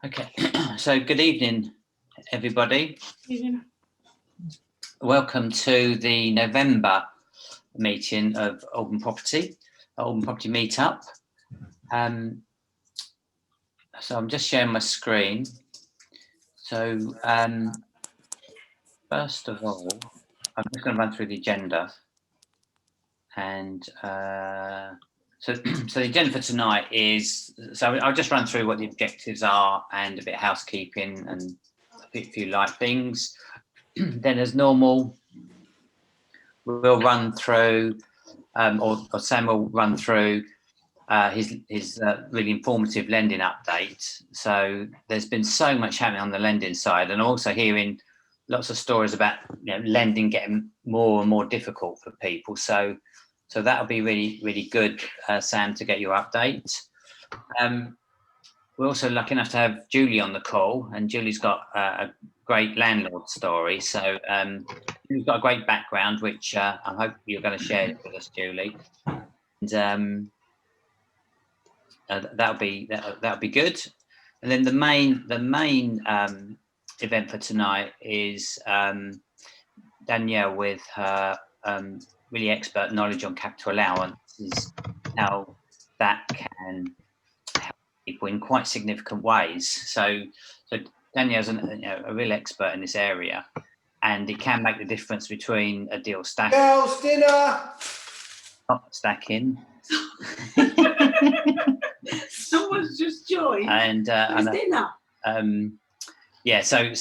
Okay, so good evening, everybody. Evening. Welcome to the November meeting of Alban Property Meetup. So I'm just sharing my screen. So first of all, I'm just going to run through the agenda. And so the agenda for tonight is, so I'll just run through what the objectives are and a bit of housekeeping and a few light things. Then as normal, we'll run through, or Sam will run through his really informative lending update. So there's been so much happening on the lending side, and also hearing lots of stories about lending getting more and more difficult for people. So that'll be really good, Sam, to get your update. We're also lucky enough to have Julie on the call, and Julie's got a great landlord story. So Julie's got a great background, which I hope you're going to share with us, Julie. And that'll be good. And then the main event for tonight is Danielle with her really expert knowledge on capital allowance, is how that can help people in quite significant ways. So Danielle's a real expert in this area, and it can make the difference between a deal stacking. Girls, dinner. Not stacking. Someone's just joined. And dinner. Yeah, so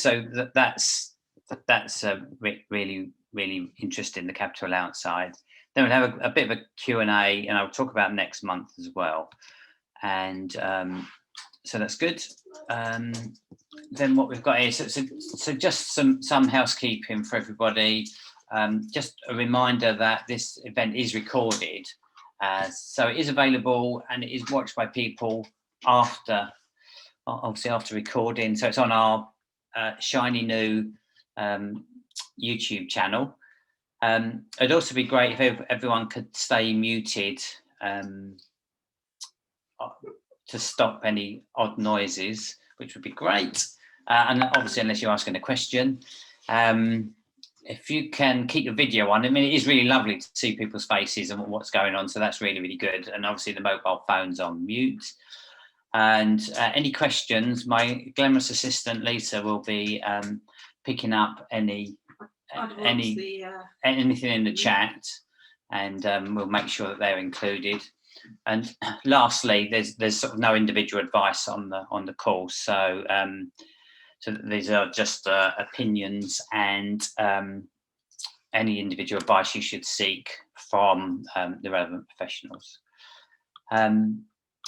that's really interesting, the capital allowance side. Then we'll have a bit of a Q&A, and I'll talk about next month as well. And so that's good. Then what we've got here, so just some housekeeping for everybody. Just a reminder that this event is recorded, so it is available and it is watched by people after recording. So it's on our shiny new YouTube channel. It'd also be great if everyone could stay muted to stop any odd noises, which would be great. And obviously, unless you're asking a question, if you can keep your video on. I mean, it is really lovely to see people's faces and what's going on, so that's really good. And obviously, the mobile phone's on mute. And any questions, my glamorous assistant Lisa will be picking up anything in the chat, and we'll make sure that they're included. And lastly, there's sort of no individual advice on the call, so these are just opinions, and any individual advice you should seek from the relevant professionals.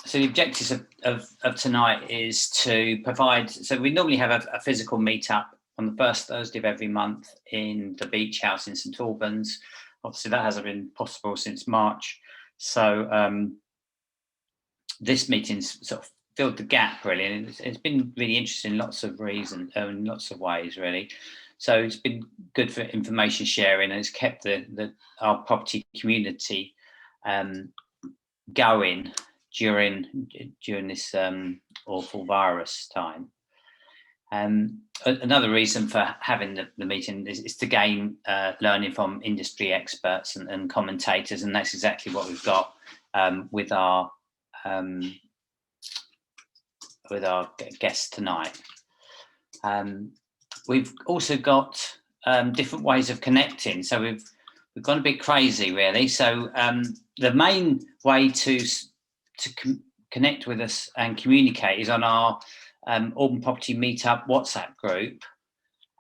So the objectives of tonight is to provide, so we normally have a physical meetup on the first Thursday of every month in the Beach House in St Albans. Obviously that hasn't been possible since March. So this meeting's sort of filled the gap really, and it's been really interesting in lots of reasons, in lots of ways really. So it's been good for information sharing, and it's kept our property community going during this awful virus time. Another reason for having the meeting is to gain learning from industry experts and commentators, and that's exactly what we've got with our guests tonight. We've also got different ways of connecting, so we've gone a bit crazy really. So the main way to connect with us and communicate is on our Alban Property Meetup WhatsApp group.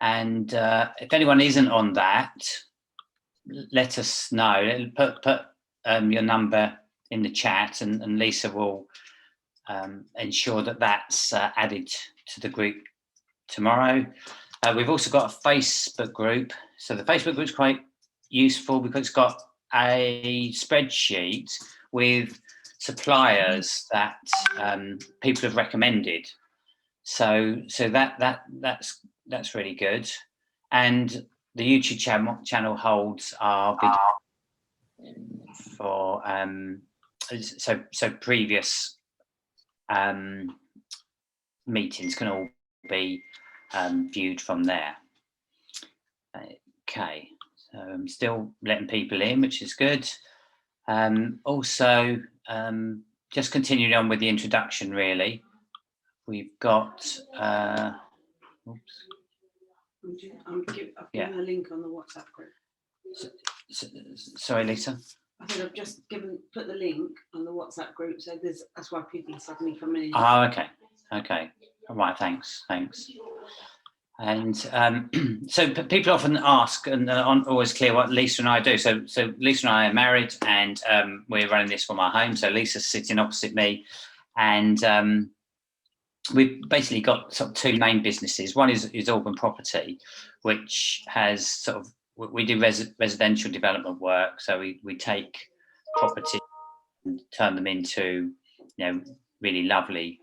And if anyone isn't on that, let us know. Put your number in the chat, and Lisa will ensure that that's added to the group tomorrow. We've also got a Facebook group. So the Facebook group is quite useful because it's got a spreadsheet with suppliers that people have recommended. So that's really good. And the YouTube channel holds our for so previous meetings can all be viewed from there. Okay, so I'm still letting people in, which is good. Also, just continuing on with the introduction, really, we've got. Oops. I've given a link on the WhatsApp group. Sorry, Lisa. I think I've just put the link on the WhatsApp group, so that's why people are suddenly coming in. Oh, okay. All right, thanks. And so people often ask, and aren't always clear what Lisa and I do. So Lisa and I are married, and we're running this from our home. So Lisa's sitting opposite me, and we've basically got sort of two main businesses. One is Alban Property, which has sort of, we do residential development work. So we take property and turn them into, really lovely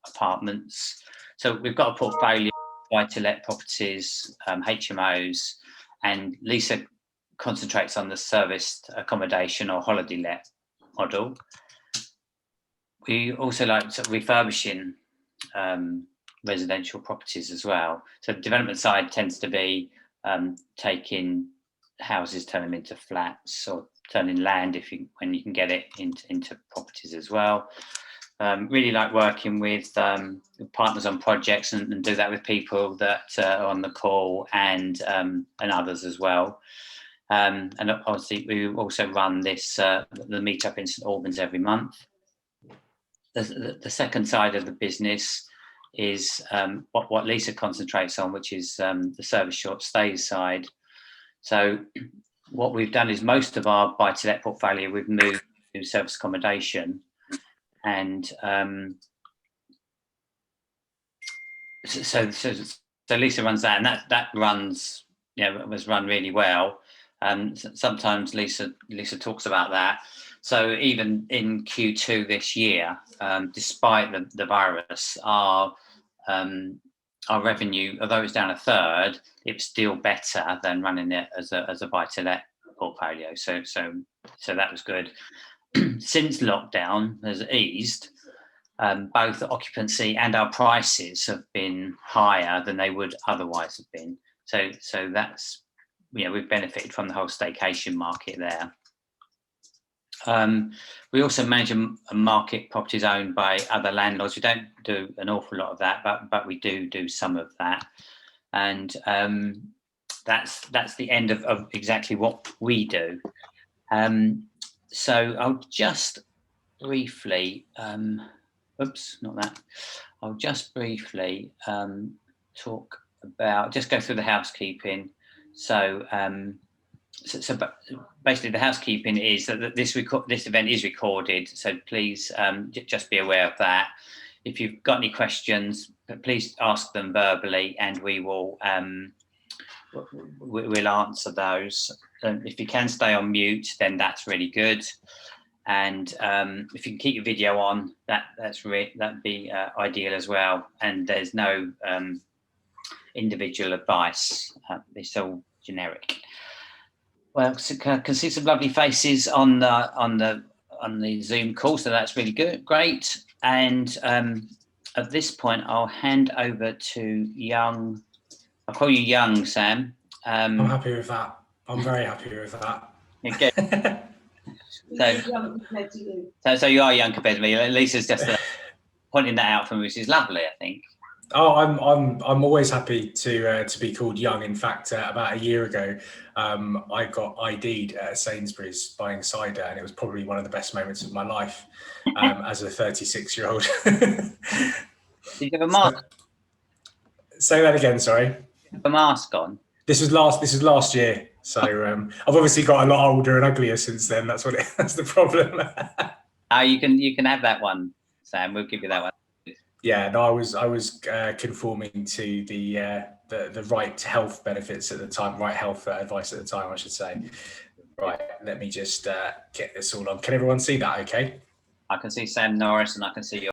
apartments. So we've got a portfolio of buy-to-let properties, HMOs, and Lisa concentrates on the serviced accommodation or holiday let model. We also like sort of refurbishing residential properties as well. So the development side tends to be taking houses, turn them into flats, or turning land when you can get it into properties as well. Really like working with partners on projects and do that with people that are on the call and others as well. And obviously we also run this the meetup in St Albans every month. The second side of the business is what Lisa concentrates on, which is the service short stays side. So what we've done is most of our buy-to-let portfolio we've moved to service accommodation, and so Lisa runs that, and that runs, was run really well. Sometimes Lisa talks about that. So even in Q2 this year, despite the virus, our revenue, although it's down a third, it was still better than running it as a buy-to-let portfolio. So that was good. Since lockdown has eased, both the occupancy and our prices have been higher than they would otherwise have been. So that's, we've benefited from the whole staycation market there. We also manage a market properties owned by other landlords. We don't do an awful lot of that, but we do some of that, and that's the end of exactly what we do. So I'll just briefly, I'll just briefly talk about, just go through the housekeeping. So basically the housekeeping is that this event is recorded, so please just be aware of that. If you've got any questions, please ask them verbally, and we'll answer those. If you can stay on mute, then that's really good. And if you can keep your video on, that'd be ideal as well. And there's no individual advice; it's all generic. Well, I can see some lovely faces on the Zoom call, so that's really good, great. And at this point, I'll hand over to Young. I'll call you Young, Sam. I'm happy with that. I'm very happy with that. Okay. So you are young compared to me. Lisa's just pointing that out for me, which is lovely, I think. Oh, I'm always happy to be called young. In fact, about a year ago, I got ID'd at Sainsbury's buying cider, and it was probably one of the best moments of my life as a 36-year-old. Did you have a mask? Say that again. Sorry. Have a mask on. This was last year. So I've obviously got a lot older and uglier since then. That's the problem. You can have that one, Sam. We'll give you that one. Yeah, no, I was conforming to the right health benefits at the time, right health advice at the time, I should say. Right, let me just get this all on. Can everyone see that okay? I can see Sam Norris, and I can see your